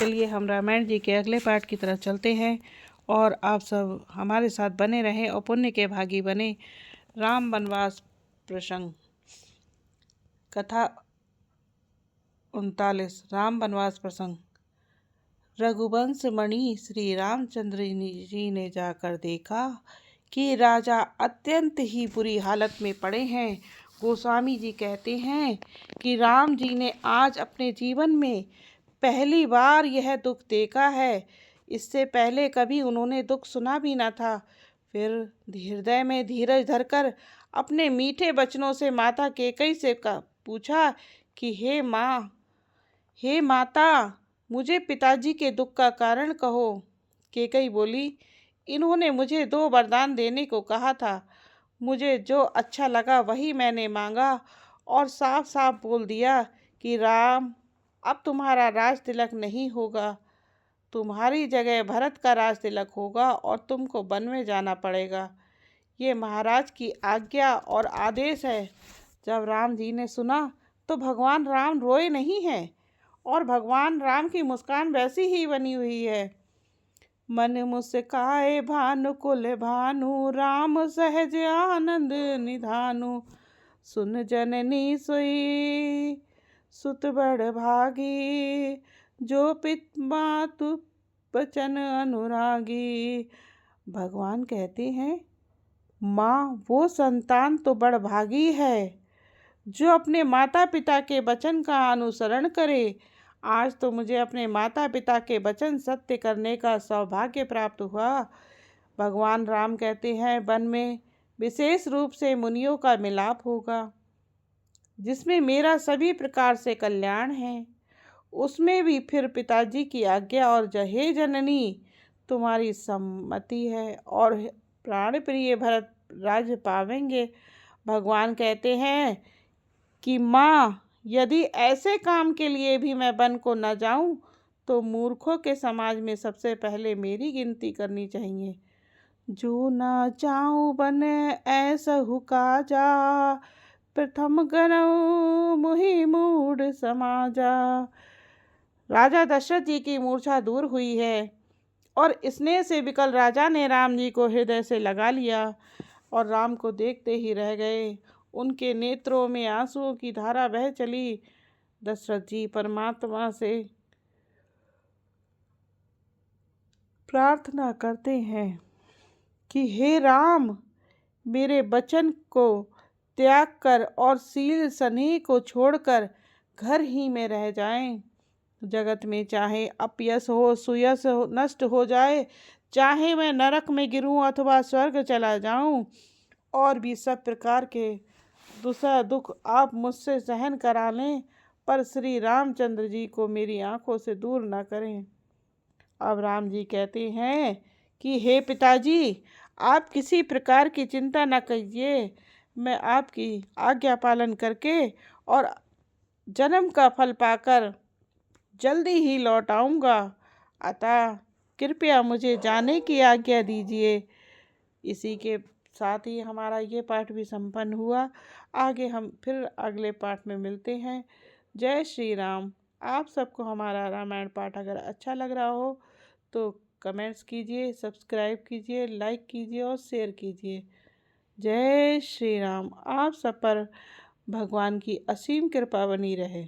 चलिए हम रामायण जी के अगले पार्ट की तरफ चलते हैं और आप सब हमारे साथ बने रहें और पुण्य के भागी बने। राम वनवास प्रसंग कथा 39 राम वनवास प्रसंग। रघुवंश मणि श्री रामचंद्र जी ने जाकर देखा कि राजा अत्यंत ही बुरी हालत में पड़े हैं। गोस्वामी जी कहते हैं कि राम जी ने आज अपने जीवन में पहली बार यह दुख देखा है। इससे पहले कभी उन्होंने दुख सुना भी न था। फिर हृदय में धीरज धरकर अपने मीठे वचनों से माता कैकेयी से पूछा कि हे माता, मुझे पिताजी के दुख का कारण कहो। कैकेयी बोली, इन्होंने मुझे 2 वरदान देने को कहा था। मुझे जो अच्छा लगा वही मैंने मांगा और साफ साफ बोल दिया कि राम, अब तुम्हारा राज तिलक नहीं होगा, तुम्हारी जगह भरत का राज तिलक होगा और तुमको वन में जाना पड़ेगा। ये महाराज की आज्ञा और आदेश है। जब राम जी ने सुना तो भगवान राम रोए नहीं हैं और भगवान राम की मुस्कान वैसी ही बनी हुई है। मन मुस्काए भानुकुल भानु, राम सहज आनंद निधानु। सुन जननी सोई सुत बड़ भागी, जो पित मातु बचन अनुरागी। भगवान कहते हैं, माँ वो संतान तो बड़ भागी है जो अपने माता पिता के वचन का अनुसरण करे। आज तो मुझे अपने माता पिता के वचन सत्य करने का सौभाग्य प्राप्त हुआ। भगवान राम कहते हैं, वन में विशेष रूप से मुनियों का मिलाप होगा जिसमें मेरा सभी प्रकार से कल्याण है। उसमें भी फिर पिताजी की आज्ञा और हे जननी, तुम्हारी सम्मति है और प्राण प्रिय भरत राज्य पावेंगे। भगवान कहते हैं कि माँ, यदि ऐसे काम के लिए भी मैं वन को न जाऊं तो मूर्खों के समाज में सबसे पहले मेरी गिनती करनी चाहिए। जो न जाऊं वन ऐसा हुकाजा, प्रथम गनौ मुहि मूढ़ समाजा। राजा दशरथ जी की मूर्छा दूर हुई है और स्नेह से विकल राजा ने राम जी को हृदय से लगा लिया और राम को देखते ही रह गए। उनके नेत्रों में आंसुओं की धारा बह चली। दशरथ जी परमात्मा से प्रार्थना करते हैं कि हे राम, मेरे वचन को त्याग कर और शील स्नेह को छोड़कर घर ही में रह जाएं। जगत में चाहे अपयश हो, सुयश हो, नष्ट हो जाए, चाहे मैं नरक में गिरूं अथवा स्वर्ग चला जाऊं, और भी सब प्रकार के दूसरा दुख आप मुझसे सहन करा लें, पर श्री रामचंद्र जी को मेरी आंखों से दूर न करें। अब राम जी कहते हैं कि हे पिताजी, आप किसी प्रकार की चिंता न कीजिए। मैं आपकी आज्ञा पालन करके और जन्म का फल पाकर जल्दी ही लौट आऊँगा। अतः कृपया मुझे जाने की आज्ञा दीजिए। इसी के साथ ही हमारा ये पाठ भी संपन्न हुआ। आगे हम फिर अगले पाठ में मिलते हैं। जय श्री राम। आप सबको हमारा रामायण पाठ अगर अच्छा लग रहा हो तो कमेंट्स कीजिए, सब्सक्राइब कीजिए, लाइक कीजिए और शेयर कीजिए। जय श्री राम। आप सब पर भगवान की असीम कृपा बनी रहे।